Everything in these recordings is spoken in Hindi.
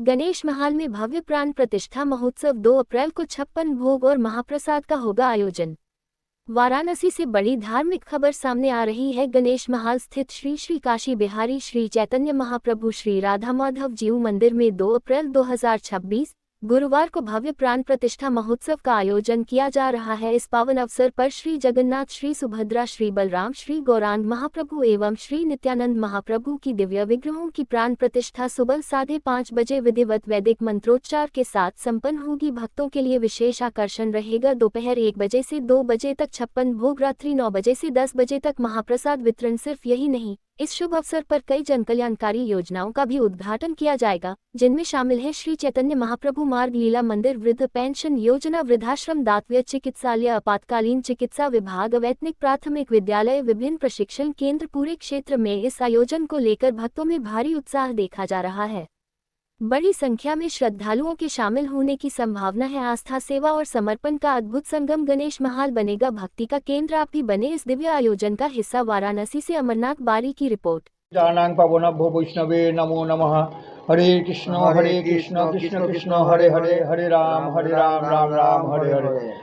गणेश महाल में भव्य प्राण प्रतिष्ठा महोत्सव 2 अप्रैल को 56 भोग और महाप्रसाद का होगा आयोजन। वाराणसी से बड़ी धार्मिक खबर सामने आ रही है। गणेश महाल स्थित श्री श्री काशी बिहारी श्री चैतन्य महाप्रभु श्री राधा माधव जीव मंदिर में 2 अप्रैल 2026 गुरुवार को भव्य प्राण प्रतिष्ठा महोत्सव का आयोजन किया जा रहा है। इस पावन अवसर पर श्री जगन्नाथ, श्री सुभद्रा, श्री बलराम, श्री गौरांग महाप्रभु एवं श्री नित्यानंद महाप्रभु की दिव्य विग्रहों की प्राण प्रतिष्ठा सुबह 5:30 बजे विधिवत वैदिक मंत्रोच्चार के साथ संपन्न होगी। भक्तों के लिए विशेष आकर्षण रहेगा। दोपहर 1 बजे से 2 बजे तक 56 भोग, रात्रि 9 बजे से 10 बजे तक महाप्रसाद वितरण। सिर्फ यही नहीं, इस शुभ अवसर पर कई जनकल्याणकारी योजनाओं का भी उद्घाटन किया जाएगा, जिनमें शामिल है श्री चैतन्य महाप्रभु मार्ग लीला मंदिर, वृद्ध पेंशन योजना, वृद्धाश्रम, दातव्य चिकित्सालय, आपातकालीन चिकित्सा विभाग, अवैतनिक प्राथमिक विद्यालय, विभिन्न प्रशिक्षण केंद्र। पूरे क्षेत्र में इस आयोजन को लेकर भक्तों में भारी उत्साह देखा जा रहा है। बड़ी संख्या में श्रद्धालुओं के शामिल होने की संभावना है। आस्था, सेवा और समर्पण का अद्भुत संगम गणेश महाल बनेगा भक्ति का केंद्र। आप भी बने इस दिव्य आयोजन का हिस्सा। वाराणसी से अमरनाथ बारी की रिपोर्ट। जानां पावनभ्यो वैष्णवे नमो नमः। हरे कृष्ण कृष्ण कृष्ण हरे हरे, हरे राम राम राम हरे हरे।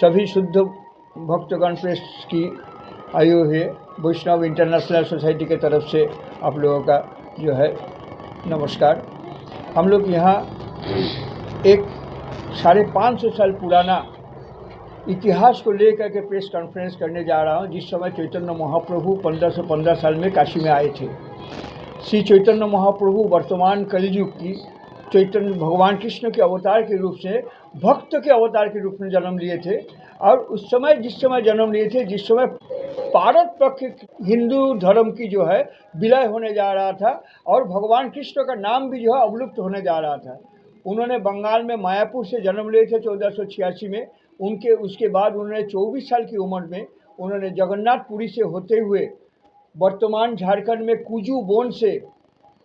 सभी शुद्ध भक्तगण प्रेस की आयु है वैष्णव इंटरनेशनल सोसाइटी के तरफ से आप लोगों का जो है नमस्कार। हम लोग यहाँ एक 550 साल पुराना इतिहास को लेकर के प्रेस कॉन्फ्रेंस करने जा रहा हूँ। जिस समय चैतन्य महाप्रभु 1515 साल में काशी में आए थे। श्री चैतन्य महाप्रभु वर्तमान कलयुग की चैतन्य भगवान कृष्ण के अवतार के रूप से, भक्त के अवतार के रूप में जन्म लिए थे। और उस समय जिस समय जन्म लिए थे, जिस समय भारत पक्ष हिंदू धर्म की जो है विलय होने जा रहा था और भगवान कृष्ण का नाम भी जो है अवलुप्त होने जा रहा था। उन्होंने बंगाल में मायापुर से जन्म लिए थे 1486 में। उसके बाद उन्होंने 24 साल की उम्र में उन्होंने जगन्नाथपुरी से होते हुए वर्तमान झारखंड में कुजू बोन से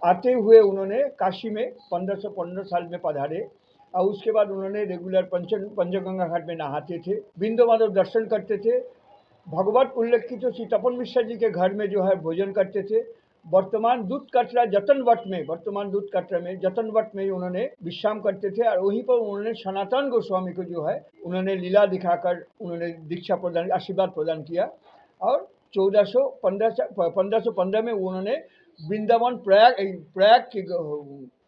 आते हुए उन्होंने काशी में 1515 साल में पधारे। और उसके बाद उन्होंने रेगुलर पंचगंगा घाट में नहाते थे, बिंदु माधव दर्शन करते थे, भगवत उल्लेखित तो श्री तपन मिश्र जी के घर में जो है भोजन करते थे। वर्तमान दूध कटरा जतन वट में उन्होंने विश्राम करते थे। और वहीं पर उन्होंने सनातन गोस्वामी को जो है उन्होंने लीला दिखाकर उन्होंने दीक्षा प्रदान, आशीर्वाद प्रदान किया। और 1515 में उन्होंने वृंदावन प्रयाग के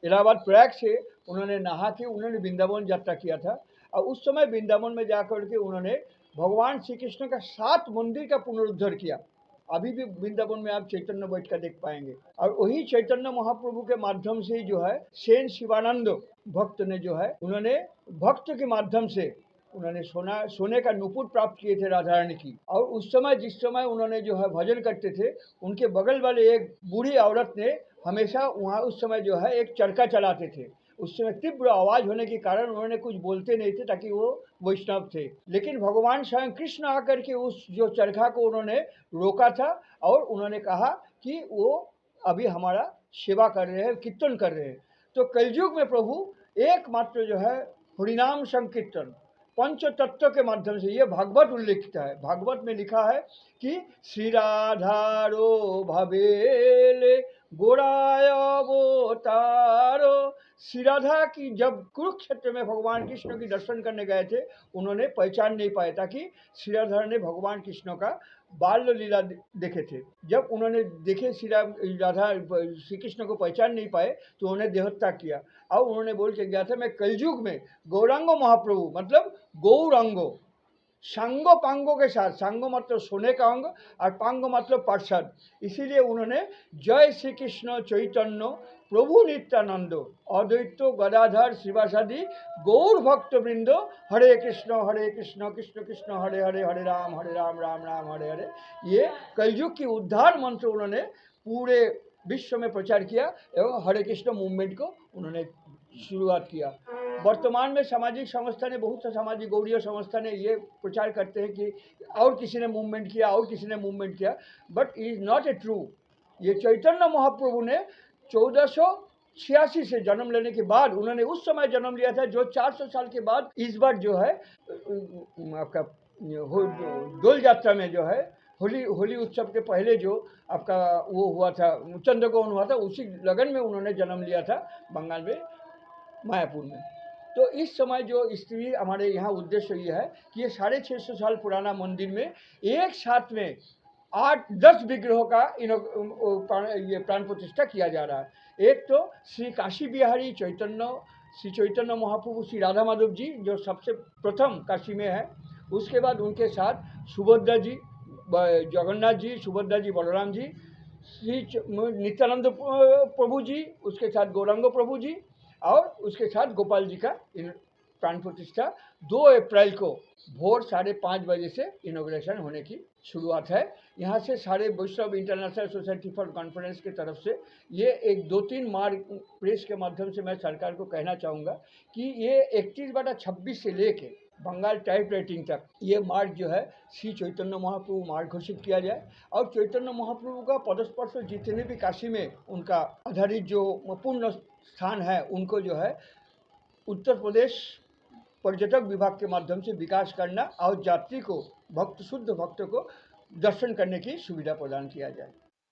इलाहाबाद प्रयाग से उन्होंने नहा के उन्होंने वृंदावन यात्रा किया था। और उस समय वृंदावन में जाकर के उन्होंने भगवान श्री कृष्ण का 7 मंदिर का पुनरुद्धार किया। अभी भी वृंदावन में आप चैतन्य बैठ कर देख पाएंगे। और वही चैतन्य महाप्रभु के माध्यम से जो है सेन शिवानंद भक्त ने जो है उन्होंने भक्त के माध्यम से उन्होंने सोने का नुपुर प्राप्त किए थे राधा रानी की। और उस समय जिस समय उन्होंने जो है भजन करते थे, उनके बगल वाले एक बूढ़ी औरत ने हमेशा वहाँ उस समय जो है एक चरखा चलाते थे। उस समय तीव्र आवाज होने के कारण उन्होंने कुछ बोलते नहीं थे, ताकि वो वैष्णव थे। लेकिन भगवान स्वयं कृष्ण आकर के उस जो चरखा को उन्होंने रोका था और उन्होंने कहा कि वो अभी हमारा सेवा कर रहे हैं, कीर्तन कर रहे हैं। तो कलयुग में प्रभु एकमात्र जो है हरिनाम संकीर्तन पंच तत्व के माध्यम से, ये भागवत उल्लेखित है। भागवत में लिखा है कि श्री राधारो भवेले गोराय अवतारो। श्री राधा की जब कुरुक्षेत्र में भगवान कृष्ण की दर्शन करने गए थे, उन्होंने पहचान नहीं पाया था कि श्री राधा ने भगवान कृष्ण का बाल लीला देखे थे। जब उन्होंने देखे श्री कृष्ण को पहचान नहीं पाए, तो उन्होंने देहोत्याग किया। और उन्होंने बोल के गया था, मैं कलयुग में गौरांगो महाप्रभु मतलब गौरांगो सांगो पांगो के साथ, सांगो मतलब सोने का अंग और पांगो मतलब पार्षद, इसीलिए उन्होंने जय श्री कृष्ण चैतन्य प्रभु नित्यानंद अद्वैतो गदाधर शिवासादि गौर भक्त वृंदो हरे कृष्ण कृष्ण कृष्ण हरे हरे, हरे राम राम राम हरे हरे। ये कलयुग की उद्धार मंत्र उन्होंने पूरे विश्व में प्रचार किया एवं हरे कृष्ण मूवमेंट को उन्होंने शुरुआत किया। वर्तमान में सामाजिक संस्था ने, बहुत सा सामाजिक गौड़ीय संस्था ने ये प्रचार करते हैं कि और किसी ने मूवमेंट किया, but is not a true. ये चैतन्य महाप्रभु ने 1486 से जन्म लेने के बाद उन्होंने उस समय जन्म लिया था, जो 400 साल के बाद इस बार जो है आपका डोल यात्रा में जो है होली उत्सव के पहले जो आपका वो हुआ था, चंद्रग्रहण हुआ था, उसी लगन में उन्होंने जन्म लिया था बंगाल में। मायापुर में। तो इस समय जो स्त्री हमारे यहाँ उद्देश्य ये है कि ये 650 साल पुराना मंदिर में एक साथ में 8-10 विग्रहों का ये प्राण प्रतिष्ठा किया जा रहा है। एक तो श्री काशी बिहारी चैतन्य, श्री चैतन्य महाप्रभु, श्री राधा माधव जी जो सबसे प्रथम काशी में है। उसके बाद उनके साथ सुभद्रा जी, जगन्नाथ जी, सुभद्रा जी, बलराम जी, श्री नित्यानंद प्रभु जी, उसके साथ गौरांग प्रभु जी और उसके साथ गोपाल जी का प्राण प्रतिष्ठा 2 अप्रैल को भोर 5:30 बजे से इनॉग्रेशन होने की शुरुआत है। यहाँ से सारे वैष्णव इंटरनेशनल सोसाइटी फॉर कॉन्फ्रेंस की तरफ से ये एक 2-3 मार्ग प्रेस के माध्यम से मैं सरकार को कहना चाहूँगा कि ये 31/26 से लेके बंगाल टाइप राइटिंग तक ये मार्ग जो है श्री चैतन्य महाप्रभु मार्ग घोषित किया जाए और चैतन्य महाप्रभु का पदस्पर्श जितने भी काशी में उनका आधारित जो पूर्ण स्थान है उनको जो है उत्तर प्रदेश पर्यटक विभाग के माध्यम से विकास करना और यात्री को शुद्ध भक्त को दर्शन करने की सुविधा प्रदान किया जाए।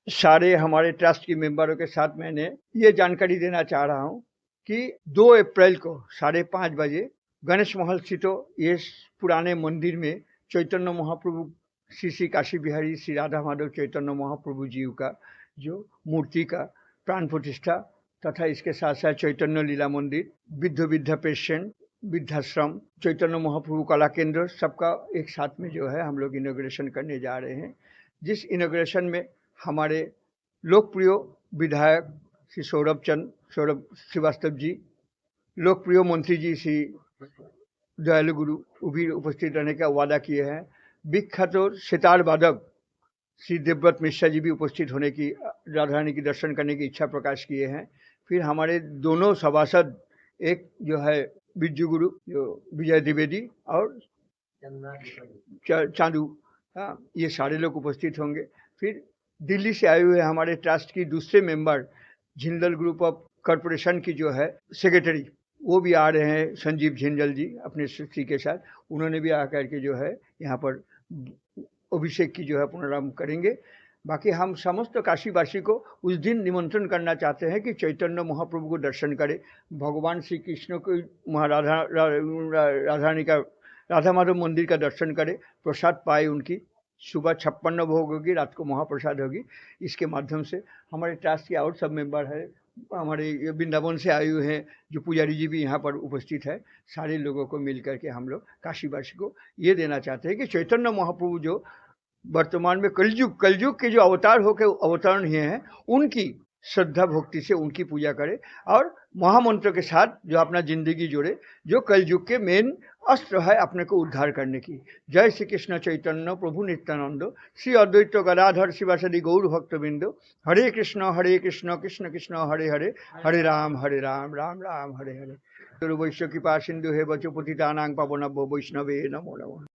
सारे हमारे ट्रस्ट की मेंबरों के साथ मैंने ये जानकारी देना चाह रहा हूँ कि 2 अप्रैल को 5:30 बजे गणेश महल स्थित ये पुराने मंदिर में चैतन्य महाप्रभु श्री काशी बिहारी श्री राधा माधव चैतन्य महाप्रभु जी का जो मूर्ति का प्राण प्रतिष्ठा तथा इसके साथ साथ चैतन्य लीला मंदिर, विद्या पेशेंट, वृद्धाश्रम, चैतन्य महाप्रभु कला केंद्र सबका एक साथ में जो है हम लोग इनॉग्रेशन करने जा रहे हैं। जिस इनॉग्रेशन में हमारे लोकप्रिय विधायक श्री सौरभ श्रीवास्तव जी, लोकप्रिय मंत्री जी श्री दयालु गुरु भी उपस्थित रहने का वादा किए हैं। विख्यात सितार वादक श्री देवव्रत मिश्रा जी भी उपस्थित होने की, राधा रानी की दर्शन करने की इच्छा प्रकाश किए हैं। फिर हमारे दोनों सभासद, एक जो है बिज्जू गुरु जो विजय द्विवेदी और चांदू, हाँ, ये सारे लोग उपस्थित होंगे। फिर दिल्ली से आए हुए हमारे ट्रस्ट की दूसरे member Jindal group of corporation की जो है सेक्रेटरी, वो भी आ रहे हैं, संजीव झिंजल जी अपने श्री के साथ, उन्होंने भी आकर के जो है यहाँ पर अभिषेक की जो है पुनरारंभ करेंगे। बाकी हम समस्त काशीवासी को उस दिन निमंत्रण करना चाहते हैं कि चैतन्य महाप्रभु को दर्शन करें, भगवान श्री कृष्ण को राधा माधव मंदिर का दर्शन करें, प्रसाद पाए उनकी, सुबह 56 भोग होगी, रात को महाप्रसाद होगी। इसके माध्यम से हमारे ट्रस्ट के और सब मेंबर है, हमारे वृंदावन से आए हुए हैं जो पुजारी जी भी यहाँ पर उपस्थित है, सारे लोगों को मिल करके हम लोग काशीवासी को ये देना चाहते हैं कि चैतन्य महाप्रभु जो वर्तमान में कलयुग के जो अवतार होकर अवतरण हुए हैं, उनकी श्रद्धा भक्ति से उनकी पूजा करें और महामंत्र के साथ जो अपना जिंदगी जोड़े, जो कलयुग के मेन अस्त्र है अपने को उद्धार करने की। जय श्री कृष्ण चैतन्य प्रभु नित्यानंद श्री अद्वैत गदाधर शिवासदि गौर भक्तबिंद। हरे कृष्ण कृष्ण कृष्ण हरे हरे, हरे राम राम राम हरे हरे। वैश्य कृपा सिंधु हे बचो पतितानां पावनभ्यो वैष्णवे नमो नमः।